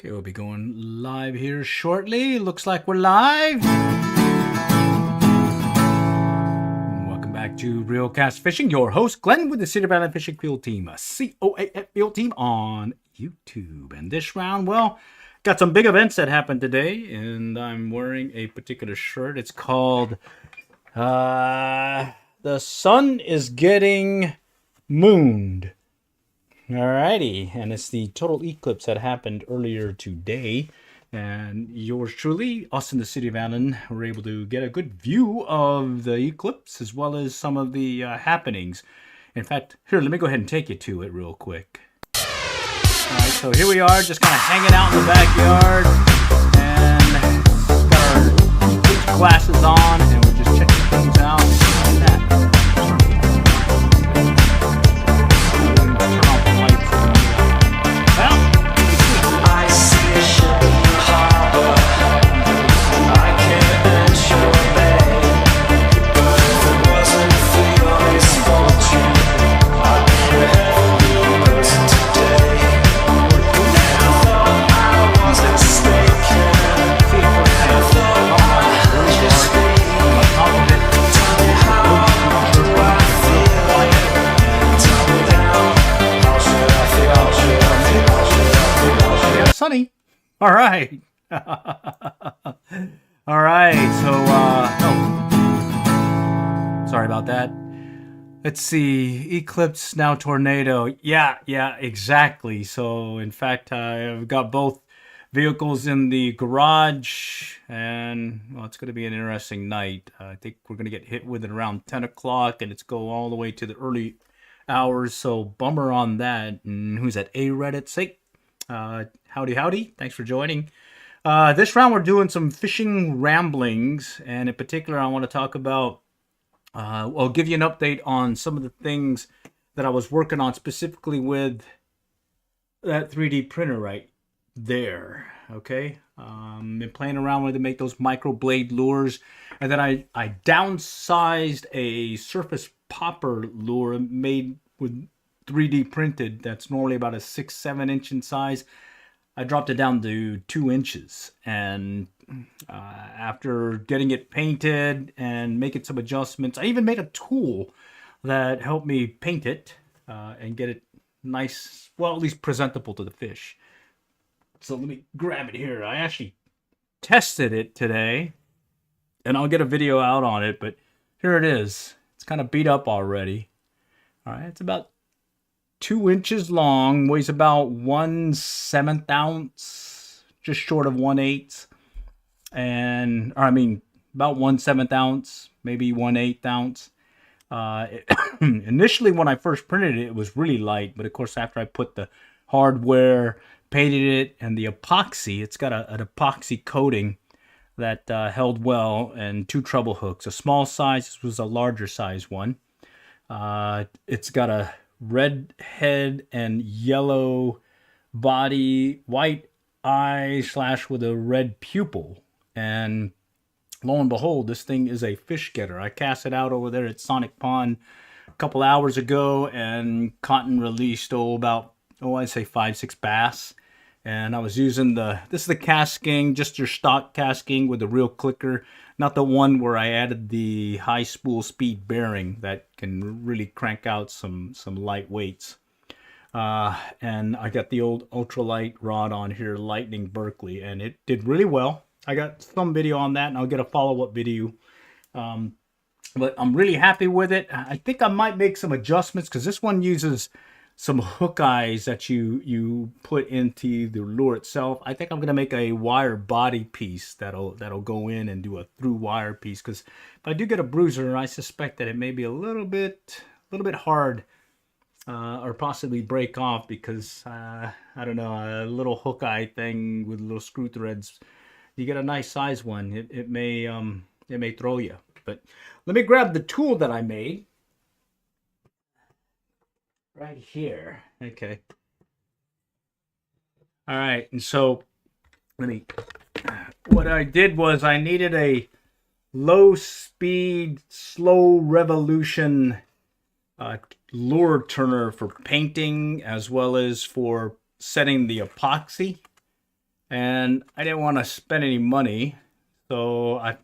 Okay, we'll be going live here shortly. Looks like we're live. Welcome back to Real Cast Fishing. Your host, Glenn, with the Cedar Valley Fishing Field Team, a COAF Field Team on YouTube. And this round, well, got some big events that happened today, and I'm wearing a particular shirt. It's called The Sun is Getting Mooned. Alrighty, and it's the total eclipse that happened earlier today, and yours truly, us in the city of Allen, were able to get a good view of the eclipse as well as some of the happenings. In fact, here, let me go ahead and take you to it real quick. Alright, so here we are, just kind of hanging out in the backyard, and got our eclipse glasses on, and we're just checking things out. Look at that. Sunny. All right. All right. So, sorry about that. Let's see. Eclipse, now tornado. Yeah, exactly. So, in fact, I've got both vehicles in the garage, and, well, it's going to be an interesting night. I think we're going to get hit with it around 10 o'clock, and it's go all the way to the early hours. So, bummer on that. And who's that? A-Reddit sake. Howdy. Thanks for joining. This round we're doing some fishing ramblings, and in particular I want to talk about, I'll give you an update on some of the things that I was working on specifically with that 3D printer right there. Okay, been playing around with it to make those micro blade lures, and then I downsized a surface popper lure made with 3D printed that's normally about a 6-7 inch in size. I dropped it down to 2 inches, and after getting it painted and making some adjustments, I even made a tool that helped me paint it and get it nice, well, at least presentable to the fish. So let me grab it here. I actually tested it today, and I'll get a video out on it, but here it is. It's kind of beat up already. All right, it's about 2 inches long, weighs about 1/7 ounce, just short of 1/8, about 1/7 ounce, maybe 1/8 ounce. Initially, when I first printed it, it was really light, but of course, after I put the hardware, painted it, and the epoxy, it's got an epoxy coating that held well, and 2 treble hooks, a small size. This was a larger size one. It's got a red head and yellow body, white eye / with a red pupil, and lo and behold, this thing is a fish getter. I cast it out over there at Sonic Pond a couple hours ago, and caught and released I'd say 5-6 bass. And I was using this is the casking, just your stock casking with the reel clicker, not the one where I added the high spool speed bearing that can really crank out some light weights. And I got the old ultralight rod on here, Lightning Berkeley, and it did really well. I got some video on that, and I'll get a follow-up video. But I'm really happy with it. I think I might make some adjustments, because this one uses some hook eyes that you put into the lure itself. I think I'm gonna make a wire body piece that'll go in and do a through wire piece, because if I do get a bruiser, I suspect that it may be a little bit hard or possibly break off, because I don't know, a little hook eye thing with little screw threads. You get a nice size one, it may throw you. But let me grab the tool that I made. Right here. Okay. All right. And so what I did was I needed a low speed, slow revolution lure turner for painting as well as for setting the epoxy. and I didn't want to spend any money, so I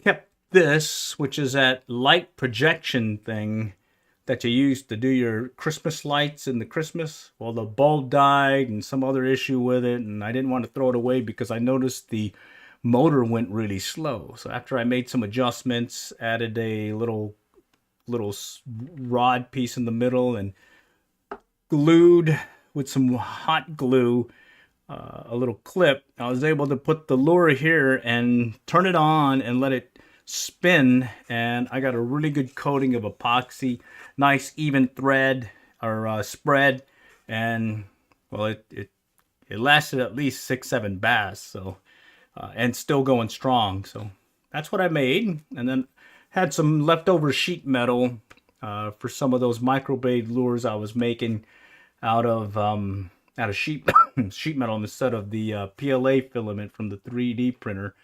kept this, which is that light projection thing that you use to do your Christmas lights in the Christmas. Well, the bulb died and some other issue with it, and I didn't want to throw it away because I noticed the motor went really slow. So after I made some adjustments, added a little rod piece in the middle and glued with some hot glue a little clip, I was able to put the lure here and turn it on and let it spin, and I got a really good coating of epoxy, nice even thread or spread, and well, it lasted at least 6-7 bass, so and still going strong. So that's what I made, and then had some leftover sheet metal for some of those microbraid lures I was making out of sheet sheet metal instead of the PLA filament from the 3D printer.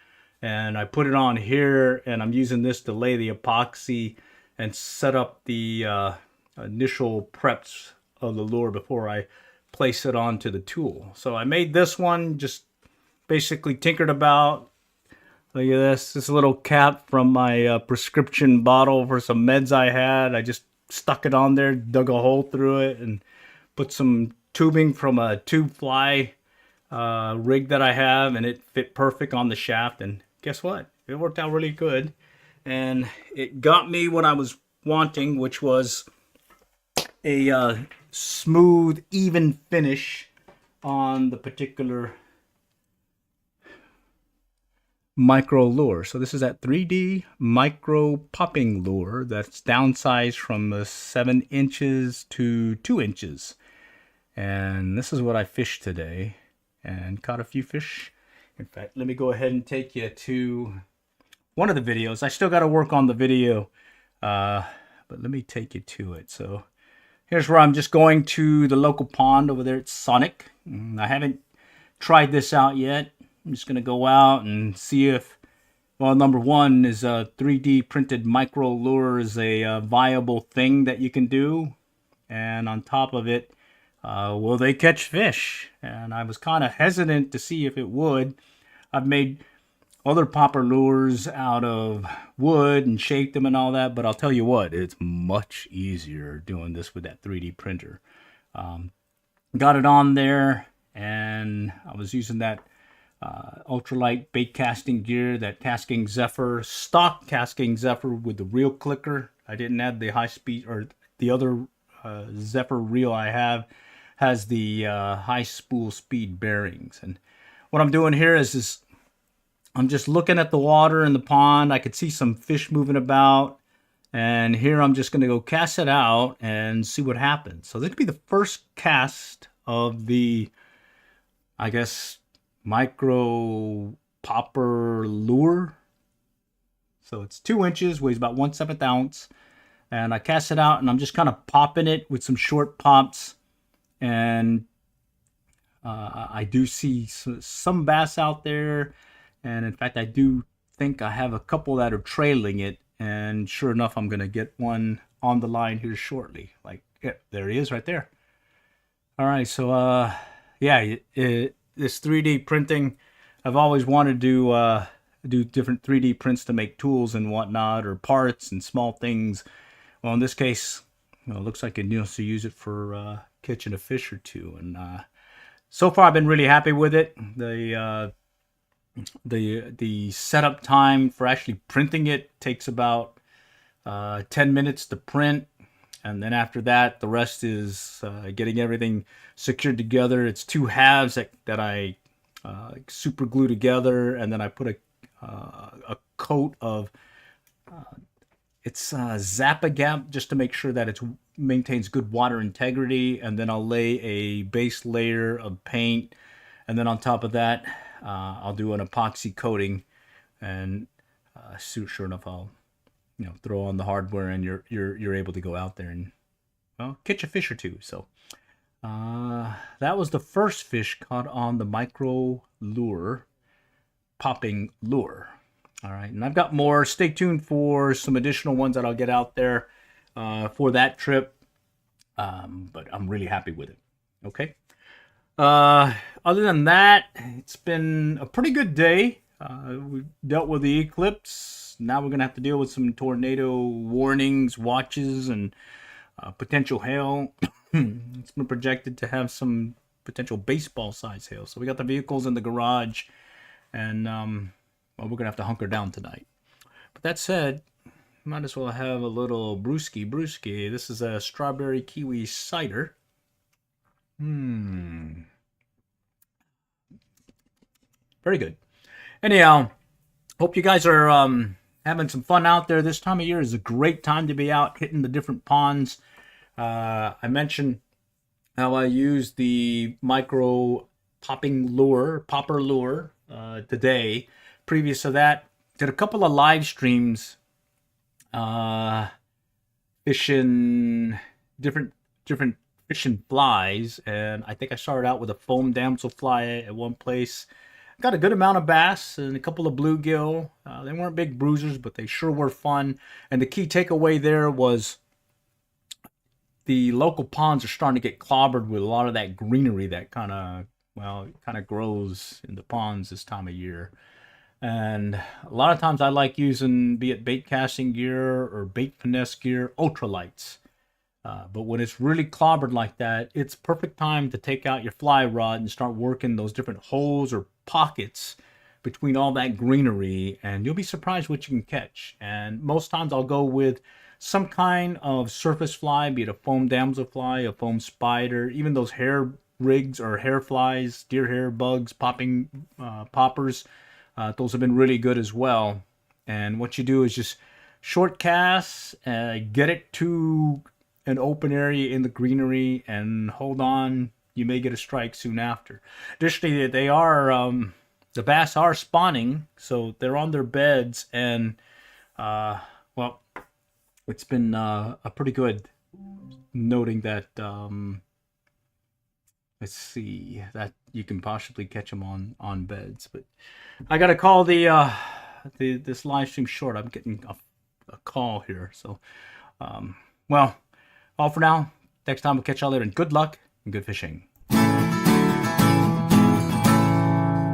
And I put it on here, and I'm using this to lay the epoxy and set up the initial preps of the lure before I place it onto the tool. So I made this one, just basically tinkered about. Look at this little cap from my prescription bottle for some meds I had. I just stuck it on there, dug a hole through it, and put some tubing from a tube fly rig that I have, and it fit perfect on the shaft. And guess what? It worked out really good, and it got me what I was wanting, which was a smooth, even finish on the particular micro lure. So this is that 3D micro popping lure that's downsized from 7 inches to 2 inches. And this is what I fished today and caught a few fish. In fact, let me go ahead and take you to one of the videos. I still got to work on the video, but let me take you to it. So here's where I'm just going to the local pond over there at Sonic. I haven't tried this out yet. I'm just going to go out and see if, well, number one is a 3D printed micro lure is a viable thing that you can do. And on top of it, will they catch fish? And I was kind of hesitant to see if it would. I've made other popper lures out of wood and shaped them and all that, but I'll tell you what, it's much easier doing this with that 3D printer. Got it on there, and I was using that ultralight bait casting gear, that Casting Zephyr, stock Casting Zephyr with the reel clicker. I didn't add the high speed, or the other Zephyr reel I have has the high spool speed bearings. And what I'm doing here is I'm just looking at the water in the pond. I could see some fish moving about, and here I'm just going to go cast it out and see what happens. So this could be the first cast of the, I guess, micro popper lure. So it's 2 inches, weighs about 1/7 ounce, and I cast it out, and I'm just kind of popping it with some short pops, and I do see some bass out there, and in fact I do think I have a couple that are trailing it, and sure enough I'm gonna get one on the line here shortly. Like, yeah, there he is right there. All right, so yeah, this 3D printing, I've always wanted to do different 3D prints to make tools and whatnot, or parts and small things. Well, in this case, it looks like I can also use it for catching a fish or two. And so far, I've been really happy with it. The setup time for actually printing it takes about 10 minutes to print. And then after that, the rest is getting everything secured together. It's 2 halves that I super glue together, and then I put a coat of it's Zap-A-Gap just to make sure that it maintains good water integrity. And then I'll lay a base layer of paint, and then on top of that, I'll do an epoxy coating. And sure enough, I'll throw on the hardware, and you're able to go out there and, well, catch a fish or two. So that was the first fish caught on the micro lure, popping lure. All right, and I've got more. Stay tuned for some additional ones that I'll get out there for that trip. But I'm really happy with it. Okay. Uh, Other than that, it's been a pretty good day. We dealt with the eclipse. Now we're gonna have to deal with some tornado warnings, watches, and potential hail. It's been projected to have some potential baseball size hail. So we got the vehicles in the garage, and well, we're gonna have to hunker down tonight. But that said, might as well have a little brewski brewski. This is a strawberry kiwi cider. Very good. Anyhow, hope you guys are having some fun out there. This time of year is a great time to be out hitting the different ponds. I mentioned how I used the micro popper lure today. Previous to that, did a couple of live streams fishing different fishing flies, and I think I started out with a foam damselfly at one place. Got a good amount of bass and a couple of bluegill. They weren't big bruisers, but they sure were fun. And the key takeaway there was the local ponds are starting to get clobbered with a lot of that greenery that kind of grows in the ponds this time of year. And a lot of times I like using, be it bait casting gear or bait finesse gear, ultralights. But when it's really clobbered like that, it's perfect time to take out your fly rod and start working those different holes or pockets between all that greenery, and you'll be surprised what you can catch. And most times I'll go with some kind of surface fly, be it a foam damselfly, a foam spider, even those hair rigs or hair flies, deer hair bugs, poppers. Those have been really good as well. And what you do is just short casts, get it to an open area in the greenery, and hold on. You may get a strike soon after. Additionally, the bass are spawning, so they're on their beds, and well, it's been a pretty good noting that let's see, that you can possibly catch them on beds. But I gotta call this live stream short. I'm getting a call here, so well, all for now. Next time we'll catch y'all later, and good luck and good fishing.